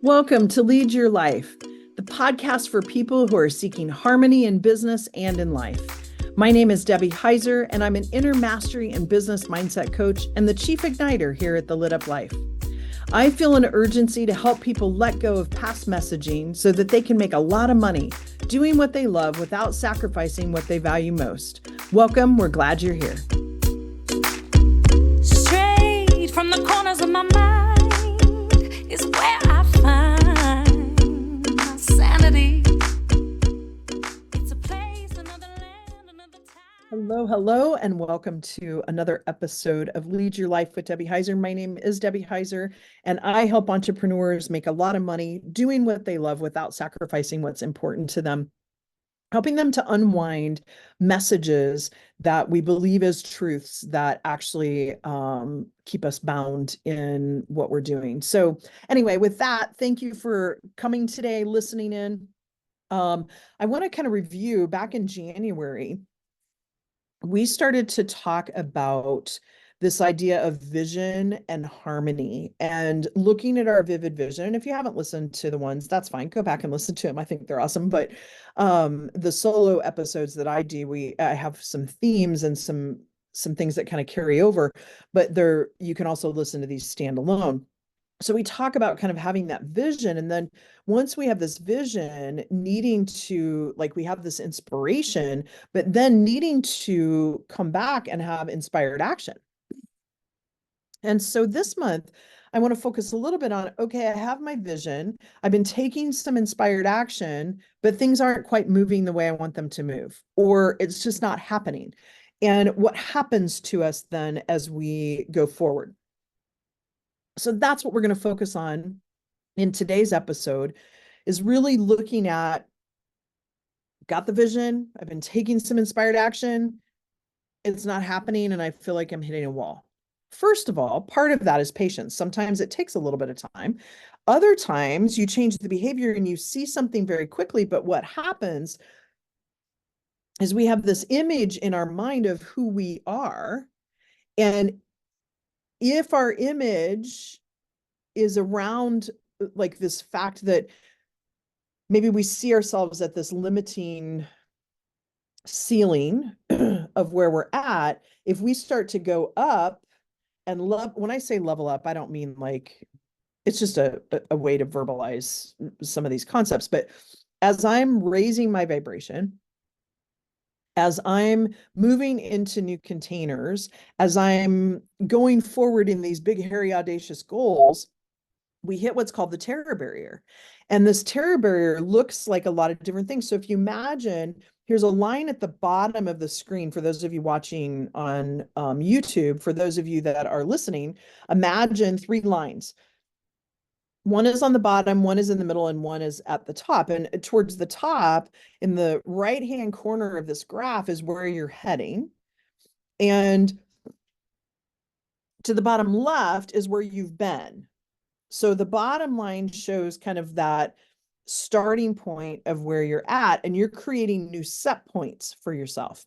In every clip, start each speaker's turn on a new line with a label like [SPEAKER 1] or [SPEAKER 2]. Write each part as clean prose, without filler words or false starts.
[SPEAKER 1] Welcome to Lead Your Life, the podcast for people who are seeking harmony in business and in life. My name is Debbie Heiser, and I'm an inner mastery and business mindset coach and the chief igniter here at The Lit Up Life. I feel an urgency to help people let go of past messaging so that they can make a lot of money doing what they love without sacrificing what they value most. Welcome. We're glad you're here.
[SPEAKER 2] Straight from the corners of my mind is where I find my sanity. It's a place, another land, another time.
[SPEAKER 1] Hello, and welcome to another episode of Lead Your Life with Debbie Heiser. My name is Debbie Heiser, and I help entrepreneurs make a lot of money doing what they love without sacrificing what's important to them, helping them to unwind messages that we believe as truths that actually keep us bound in what we're doing. So anyway, with that, thank you for coming today, listening in. I want to kind of review back in January. We started to talk about this idea of vision and harmony and looking at our vivid vision. If you haven't listened to the ones, that's fine. Go back and listen to them. I think they're awesome. But the solo episodes that I do, I have some themes and some things that kind of carry over, but you can also listen to these standalone. So we talk about kind of having that vision. And then once we have this vision, needing to, like, we have this inspiration, but then needing to come back and have inspired action. And so this month, I want to focus a little bit on, okay, I have my vision. I've been taking some inspired action, but things aren't quite moving the way I want them to move, or it's just not happening. And what happens to us then as we go forward? So that's what we're going to focus on in today's episode, is really looking at, got the vision, I've been taking some inspired action, it's not happening, and I feel like I'm hitting a wall. First of all, part of that is patience. Sometimes it takes a little bit of time. Other times you change the behavior and you see something very quickly, but what happens is we have this image in our mind of who we are, and if our image is around like this fact that maybe we see ourselves at this limiting ceiling of where we're at, if we start to go up and when I say level up, I don't mean like, it's just a way to verbalize some of these concepts, but as I'm raising my vibration, as I'm moving into new containers, as I'm going forward in these big, hairy, audacious goals, we hit what's called the terror barrier. And this terror barrier looks like a lot of different things. So if you imagine, here's a line at the bottom of the screen for those of you watching on YouTube. For those of you that are listening, imagine 3 lines. One is on the bottom, one is in the middle, and one is at the top. And towards the top, in the right-hand corner of this graph, is where you're heading. And to the bottom left is where you've been. So the bottom line shows kind of that starting point of where you're at, and you're creating new set points for yourself.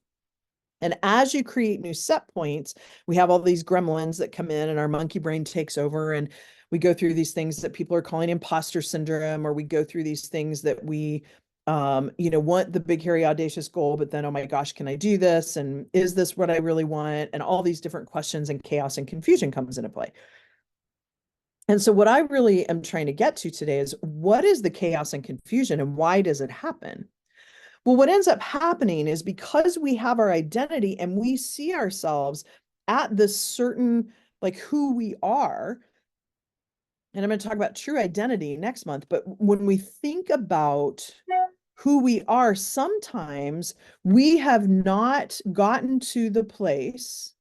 [SPEAKER 1] And as you create new set points, we have all these gremlins that come in and our monkey brain takes over, and we go through these things that people are calling imposter syndrome, or we go through these things that we want the big, hairy, audacious goal, but then, oh my gosh, can I do this? And is this what I really want? And all these different questions, and chaos and confusion comes into play. And so what I really am trying to get to today is, what is the chaos and confusion, and why does it happen? Well, what ends up happening is, because we have our identity and we see ourselves at this certain, like, who we are, and I'm going to talk about true identity next month, but when we think about who we are, sometimes we have not gotten to the place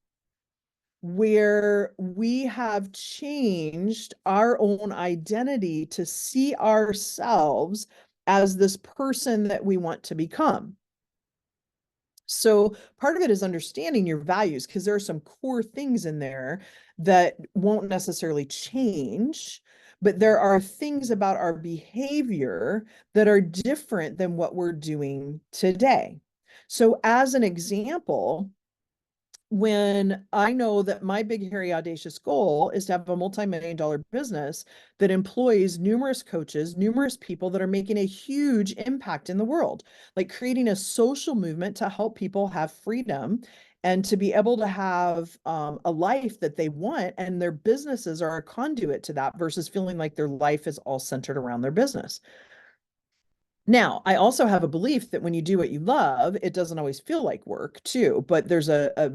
[SPEAKER 1] where we have changed our own identity to see ourselves as this person that we want to become. So part of it is understanding your values, because there are some core things in there that won't necessarily change, but there are things about our behavior that are different than what we're doing today. So as an example, when I know that my big, hairy, audacious goal is to have a multi-million-dollar business that employs numerous coaches, numerous people that are making a huge impact in the world, like creating a social movement to help people have freedom and to be able to have a life that they want, and their businesses are a conduit to that versus feeling like their life is all centered around their business. Now, I also have a belief that when you do what you love, it doesn't always feel like work too, but there's a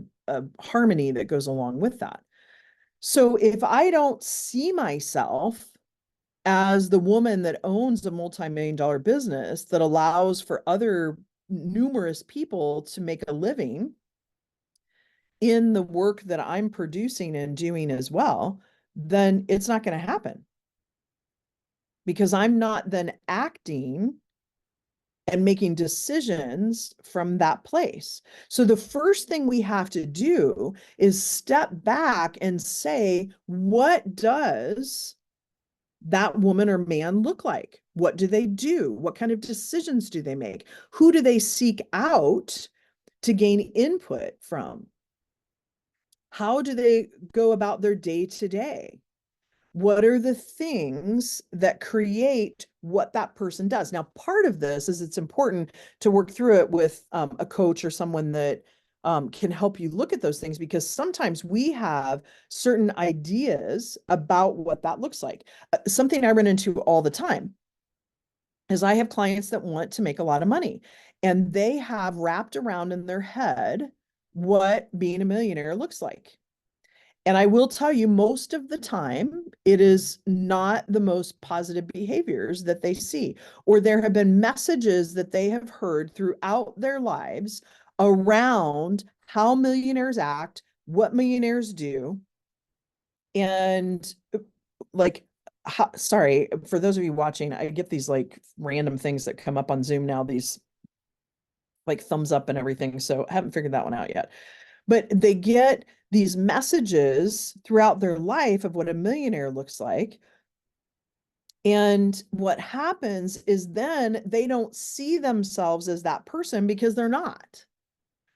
[SPEAKER 1] harmony that goes along with that. So if I don't see myself as the woman that owns a multi-million-dollar business that allows for other numerous people to make a living in the work that I'm producing and doing as well, then it's not going to happen, because I'm not then acting and making decisions from that place. So the first thing we have to do is step back and say, what does that woman or man look like? What do they do? What kind of decisions do they make? Who do they seek out to gain input from? How do they go about their day to day? What are the things that create what that person does? Now, part of this is it's important to work through it with a coach or someone that can help you look at those things, because sometimes we have certain ideas about what that looks like. Something I run into all the time is I have clients that want to make a lot of money, and they have wrapped around in their head what being a millionaire looks like. And I will tell you, most of the time, it is not the most positive behaviors that they see, or there have been messages that they have heard throughout their lives around how millionaires act, what millionaires do. And like, sorry, for those of you watching, I get these like random things that come up on Zoom now, these like thumbs up and everything. So I haven't figured that one out yet. But they get these messages throughout their life of what a millionaire looks like. And what happens is then they don't see themselves as that person, because they're not,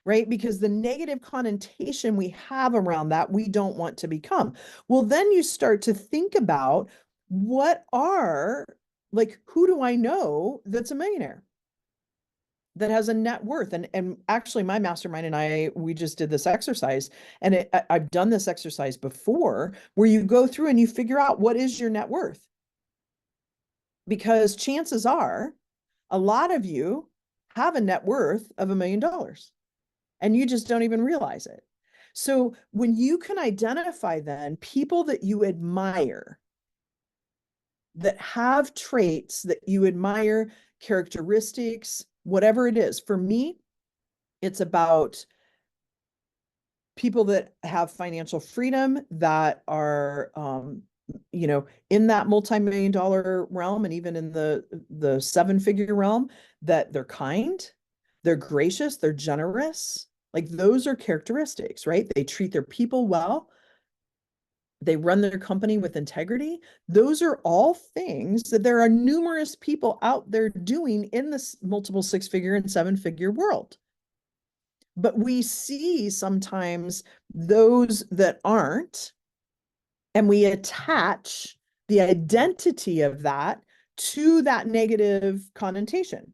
[SPEAKER 1] right? Because the negative connotation we have around that, we don't want to become. Well, then you start to think about, who do I know that's a millionaire, that has a net worth? And actually my mastermind and we just did this exercise, and I've done this exercise before, where you go through and you figure out what is your net worth, because chances are a lot of you have a net worth of $1 million and you just don't even realize it. So when you can identify then people that you admire, that have traits that you admire, characteristics, whatever it is. For me, it's about people that have financial freedom, that are, in that multi-million-dollar realm, and even in the seven-figure realm, that they're kind, they're gracious, they're generous. Like, those are characteristics, right? They treat their people well. They run their company with integrity. Those are all things that there are numerous people out there doing in this multiple six-figure and seven-figure world. But we see sometimes those that aren't, and we attach the identity of that to that negative connotation.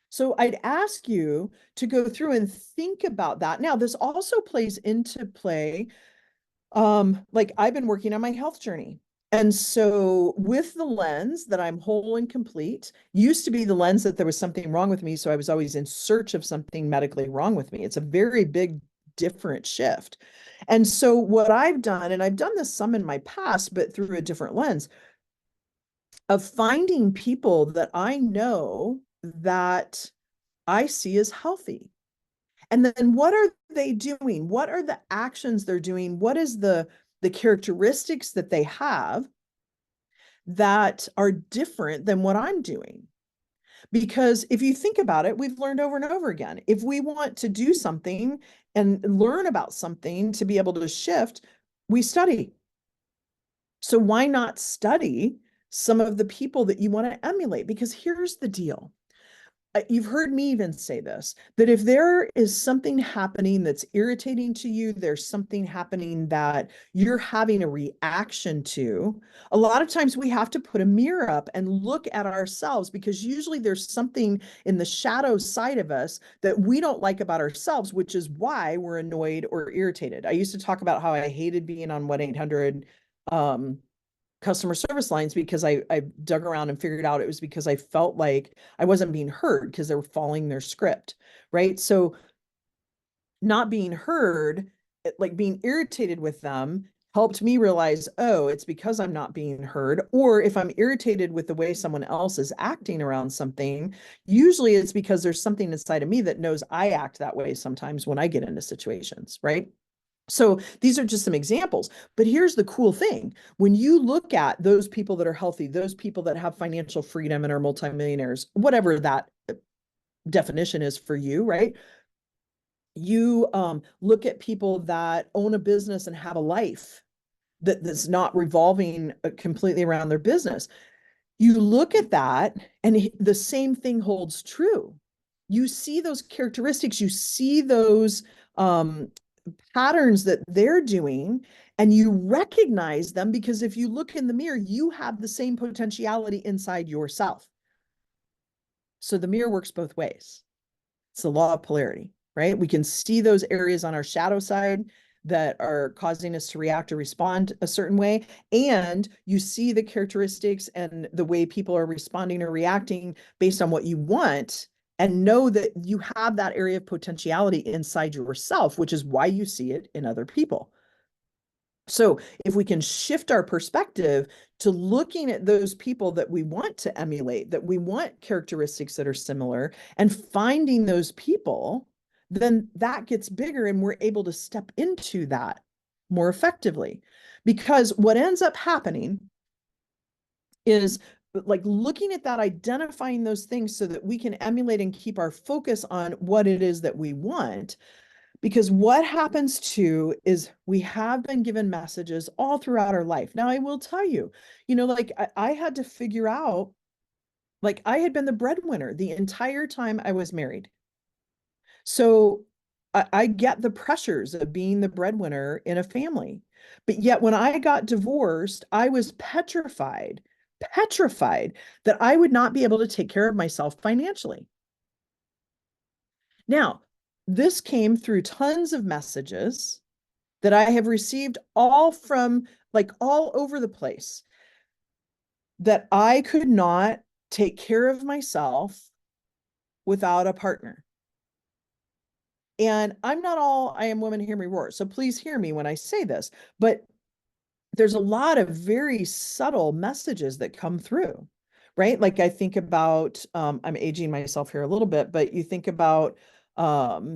[SPEAKER 1] So I'd ask you to go through and think about that. Now, this also plays into play. Like, I've been working on my health journey. And so with the lens that I'm whole and complete, used to be the lens that there was something wrong with me. So I was always in search of something medically wrong with me. It's a very big, different shift. And so what I've done, and I've done this some in my past, but through a different lens, of finding people that I know that I see as healthy. And then what are they doing? What are the actions they're doing? What is the characteristics that they have that are different than what I'm doing? Because if you think about it, we've learned over and over again, if we want to do something and learn about something to be able to shift, we study. So why not study some of the people that you want to emulate? Because here's the deal. you've heard me even say this, that if there is something happening that's irritating to you, there's something happening that you're having a reaction to, a lot of times we have to put a mirror up and look at ourselves, because usually there's something in the shadow side of us that we don't like about ourselves, which is why we're annoyed or irritated. I used to talk about how I hated being on 1-800 customer service lines, because I dug around and figured out it was because I felt like I wasn't being heard because they were following their script, right? So not being heard, like being irritated with them, helped me realize, oh, it's because I'm not being heard. Or if I'm irritated with the way someone else is acting around something, usually it's because there's something inside of me that knows I act that way sometimes when I get into situations, right? So these are just some examples, but here's the cool thing. When you look at those people that are healthy, those people that have financial freedom and are multimillionaires, whatever that definition is for you, right? You look at people that own a business and have a life that's not revolving completely around their business. You look at that and the same thing holds true. You see those characteristics, you see those patterns that they're doing, and you recognize them, because if you look in the mirror, you have the same potentiality inside yourself. So the mirror works both ways. It's the law of polarity, right? We can see those areas on our shadow side that are causing us to react or respond a certain way. And you see the characteristics and the way people are responding or reacting based on what you want, and know that you have that area of potentiality inside yourself, which is why you see it in other people. So if we can shift our perspective to looking at those people that we want to emulate, that we want characteristics that are similar, and finding those people, then that gets bigger and we're able to step into that more effectively. Because what ends up happening is, like, looking at that, identifying those things so that we can emulate and keep our focus on what it is that we want. Because what happens too is we have been given messages all throughout our life. Now, I will tell you, like I had to figure out, like I had been the breadwinner the entire time I was married. So I get the pressures of being the breadwinner in a family. But yet when I got divorced, I was petrified that I would not be able to take care of myself financially. Now, this came through tons of messages that I have received, all from like all over the place, that I could not take care of myself without a partner. And I'm not all I am woman, hear me roar. So please hear me when I say this, but there's a lot of very subtle messages that come through, right? Like I think about, I'm aging myself here a little bit, but you think about, now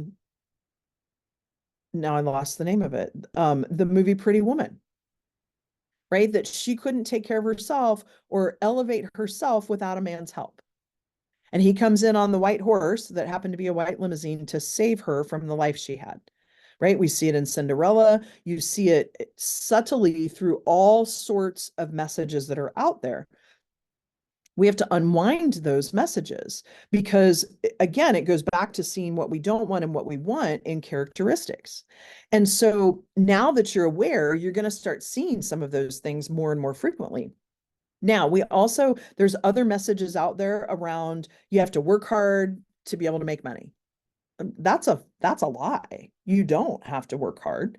[SPEAKER 1] I lost the name of it, the movie Pretty Woman, right? That she couldn't take care of herself or elevate herself without a man's help. And he comes in on the white horse that happened to be a white limousine to save her from the life she had, right? We see it in Cinderella. You see it subtly through all sorts of messages that are out there. We have to unwind those messages, because again, it goes back to seeing what we don't want and what we want in characteristics. And so now that you're aware, you're going to start seeing some of those things more and more frequently. Now, there's other messages out there around, you have to work hard to be able to make money. That's a lie. You don't have to work hard.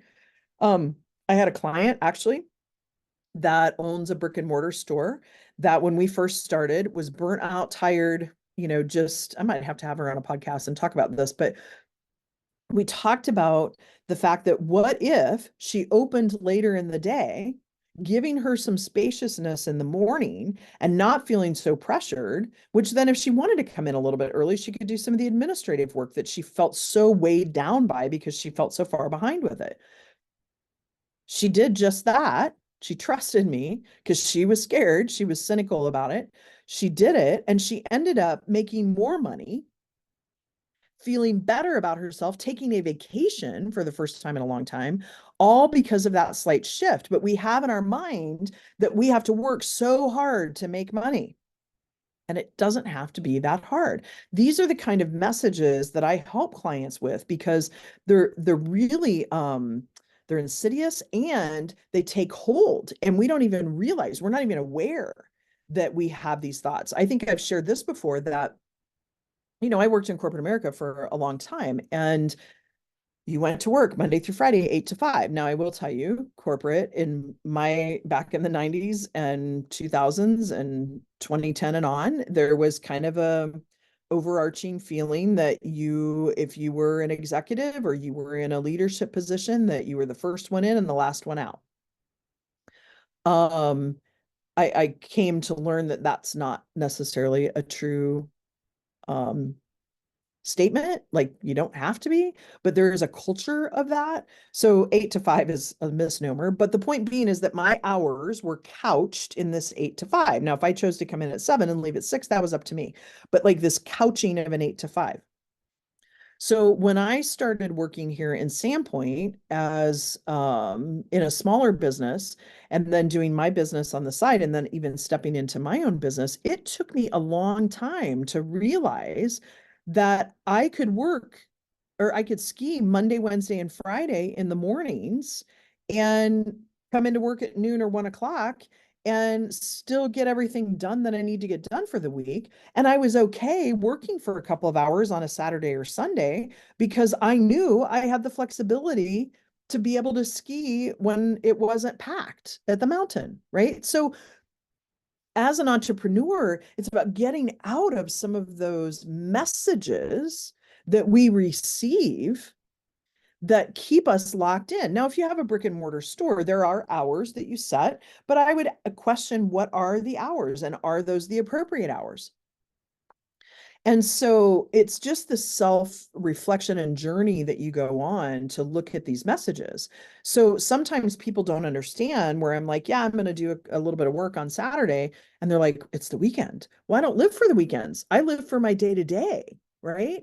[SPEAKER 1] I had a client actually that owns a brick and mortar store that when we first started was burnt out, tired, I might have to have her on a podcast and talk about this, but we talked about the fact that what if she opened later in the day, giving her some spaciousness in the morning and not feeling so pressured, which then if she wanted to come in a little bit early, she could do some of the administrative work that she felt so weighed down by because she felt so far behind with it. She did just that. She trusted me because she was scared. She was cynical about it. She did it, and she ended up making more money, feeling better about herself, taking a vacation for the first time in a long time, all because of that slight shift. But we have in our mind that we have to work so hard to make money. and it doesn't have to be that hard. These are the kind of messages that I help clients with because they're really they're insidious and they take hold, and we don't even realize, we're not even aware that we have these thoughts. I think I've shared this before that, I worked in corporate America for a long time, and you went to work Monday through Friday, 8 to 5. Now, I will tell you, corporate back in the 90s and 2000s and 2010 and on, there was kind of a overarching feeling that if you were an executive or you were in a leadership position, that you were the first one in and the last one out. I came to learn that that's not necessarily a true statement. Like, you don't have to be, but there is a culture of that. So 8 to 5 is a misnomer. But the point being is that my hours were couched in this 8 to 5. Now, if I chose to come in at 7 and leave at 6, that was up to me. But like this couching of an 8 to 5. So when I started working here in Sandpoint as in a smaller business, and then doing my business on the side, and then even stepping into my own business, it took me a long time to realize that I could work, or I could ski Monday, Wednesday, and Friday in the mornings and come into work at noon or 1 o'clock and still get everything done that I need to get done for the week. And I was okay working for a couple of hours on a Saturday or Sunday because I knew I had the flexibility to be able to ski when it wasn't packed at the mountain, right? So as an entrepreneur, it's about getting out of some of those messages that we receive that keep us locked in. Now, if you have a brick and mortar store, there are hours that you set, but I would question, what are the hours, and are those the appropriate hours? And so it's just the self-reflection and journey that you go on to look at these messages. So sometimes people don't understand, where I'm like, yeah, I'm going to do a little bit of work on Saturday. And they're like, it's the weekend. Well, I don't live for the weekends. I live for my day to day, right?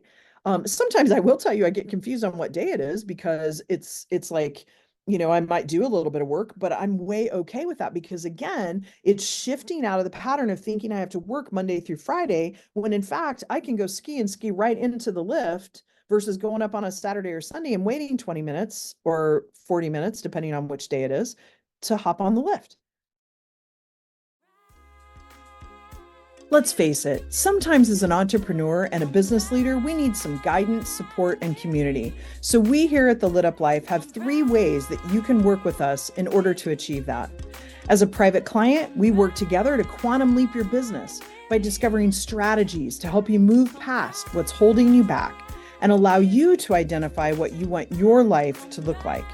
[SPEAKER 1] Sometimes I will tell you, I get confused on what day it is, because it's like, I might do a little bit of work, but I'm way okay with that, because again, it's shifting out of the pattern of thinking I have to work Monday through Friday, when in fact I can go ski and ski right into the lift, versus going up on a Saturday or Sunday and waiting 20 minutes or 40 minutes, depending on which day it is, to hop on the lift. Let's face it, sometimes as an entrepreneur and a business leader, we need some guidance, support, and community. So we here at The Lit Up Life have 3 ways that you can work with us in order to achieve that. As a private client, we work together to quantum leap your business by discovering strategies to help you move past what's holding you back and allow you to identify what you want your life to look like.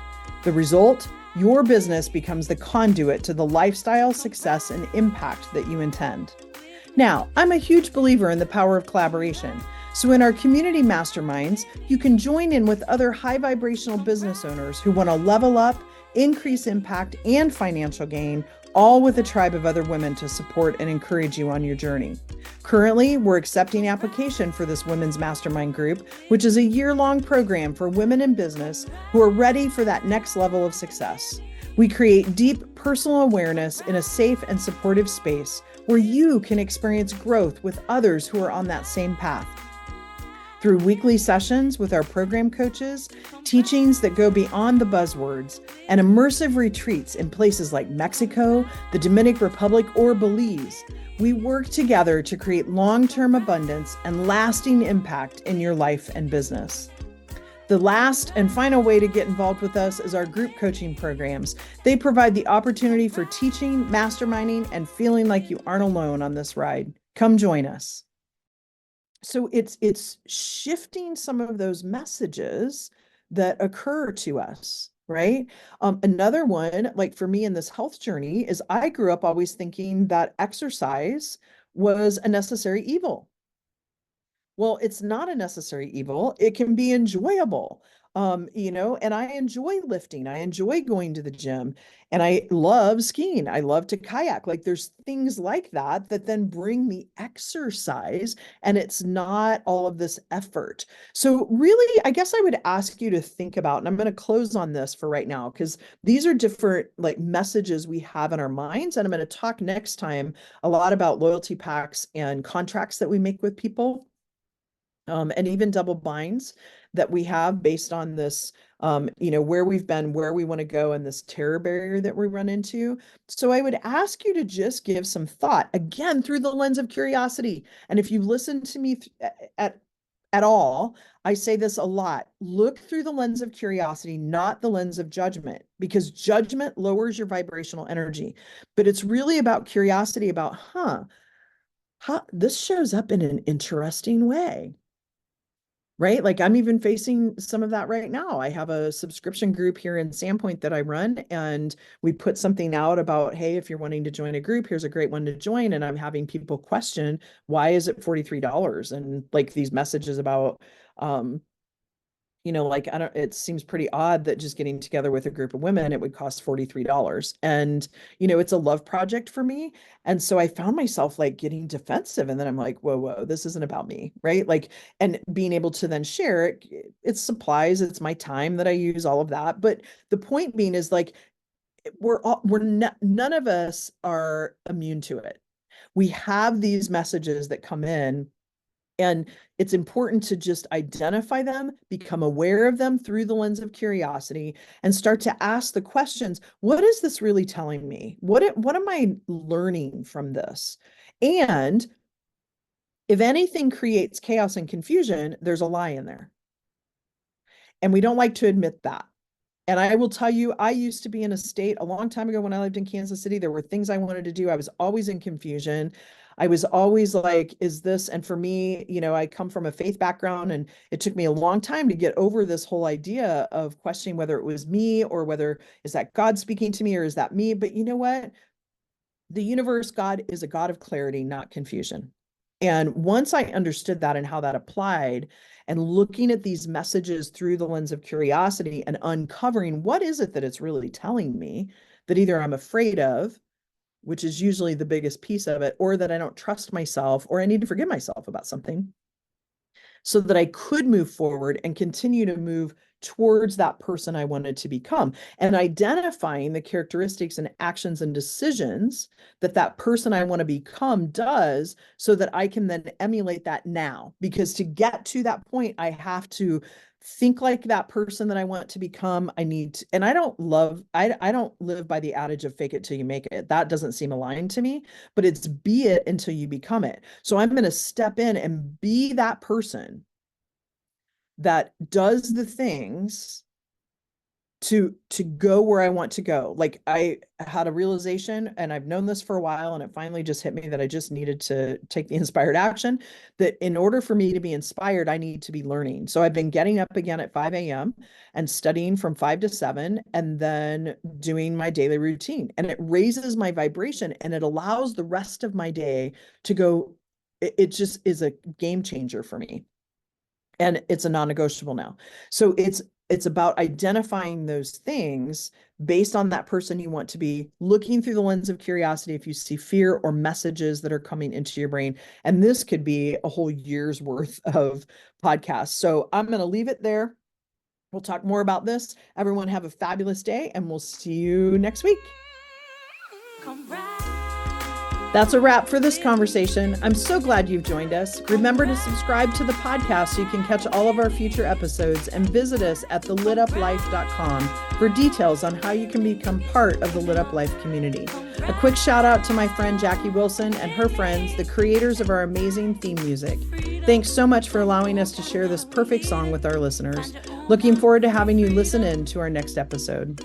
[SPEAKER 1] The result? Your business becomes the conduit to the lifestyle, success, and impact that you intend. Now, I'm a huge believer in the power of collaboration. So in our community masterminds, you can join in with other high vibrational business owners who want to level up, increase impact, and financial gain, all with a tribe of other women to support and encourage you on your journey. Currently, we're accepting application for this women's mastermind group, which is a year-long program for women in business who are ready for that next level of success. We create deep personal awareness in a safe and supportive space where you can experience growth with others who are on that same path. Through weekly sessions with our program coaches, teachings that go beyond the buzzwords, and immersive retreats in places like Mexico, the Dominican Republic, or Belize, we work together to create long-term abundance and lasting impact in your life and business. The last and final way to get involved with us is our group coaching programs. They provide the opportunity for teaching, masterminding, and feeling like you aren't alone on this ride. Come join us. So it's shifting some of those messages that occur to us, right? Another one, like for me in this health journey, is I grew up always thinking that exercise was a necessary evil. Well, it's not a necessary evil. It can be enjoyable. And I enjoy lifting. I enjoy going to the gym, and I love skiing. I love to kayak. Like there's things like that that then bring the exercise, and it's not all of this effort. So really, I guess I would ask you to think about, and I'm going to close on this for right now, because these are different like messages we have in our minds. And I'm going to talk next time a lot about loyalty packs and contracts that we make with people. And even double binds that we have based on this, where we've been, where we want to go, and this terror barrier that we run into. So I would ask you to just give some thought, again, through the lens of curiosity. And if you listen to me at all, I say this a lot. Look through the lens of curiosity, not the lens of judgment, because judgment lowers your vibrational energy. But it's really about curiosity about, this shows up in an interesting way. Right? Like I'm even facing some of that right now. I have a subscription group here in Sandpoint that I run, and we put something out about, hey, if you're wanting to join a group, here's a great one to join. And I'm having people question, why is it $43? And like these messages about, like it seems pretty odd that just getting together with a group of women, it would cost $43. And, it's a love project for me. And so I found myself like getting defensive. And then I'm like, whoa, this isn't about me. Right. Like, and being able to then share it, it's supplies, it's my time that I use, all of that. But the point being is like, none of us are immune to it. We have these messages that come in, and it's important to just identify them, become aware of them through the lens of curiosity, and start to ask the questions. What is this really telling me? What am I learning from this? And if anything creates chaos and confusion, there's a lie in there. And we don't like to admit that. And I will tell you, I used to be in a state a long time ago when I lived in Kansas City. There were things I wanted to do. I was always in confusion. I was always like, is this? And for me, I come from a faith background, and it took me a long time to get over this whole idea of questioning whether it was me or whether is that God speaking to me or is that me? But you know what? The universe, God, is a God of clarity, not confusion. And once I understood that and how that applied, and looking at these messages through the lens of curiosity and uncovering what is it that it's really telling me that either I'm afraid of, which is usually the biggest piece of it, or that I don't trust myself, or I need to forgive myself about something, so that I could move forward and continue to move towards that person I wanted to become, and identifying the characteristics and actions and decisions that person I want to become does, so that I can then emulate that now. Because to get to that point, I have to think like that person that I want to become. And I don't live by the adage of fake it till you make it. That doesn't seem aligned to me, but it's be it until you become it. So I'm going to step in and be that person that does the things to go where I want to go. Like I had a realization, and I've known this for a while, and it finally just hit me that I just needed to take the inspired action, that in order for me to be inspired, I need to be learning. So I've been getting up again at 5 a.m. and studying from 5 to 7, and then doing my daily routine, and it raises my vibration, and it allows the rest of my day to go. It just is a game changer for me. And it's a non-negotiable now. So it's about identifying those things based on that person you want to be, looking through the lens of curiosity if you see fear or messages that are coming into your brain. And this could be a whole year's worth of podcasts. So I'm going to leave it there. We'll talk more about this. Everyone have a fabulous day, and we'll see you next week. That's a wrap for this conversation. I'm so glad you've joined us. Remember to subscribe to the podcast so you can catch all of our future episodes, and visit us at thelituplife.com for details on how you can become part of the Lit Up Life community. A quick shout out to my friend Jackie Wilson and her friends, the creators of our amazing theme music. Thanks so much for allowing us to share this perfect song with our listeners. Looking forward to having you listen in to our next episode.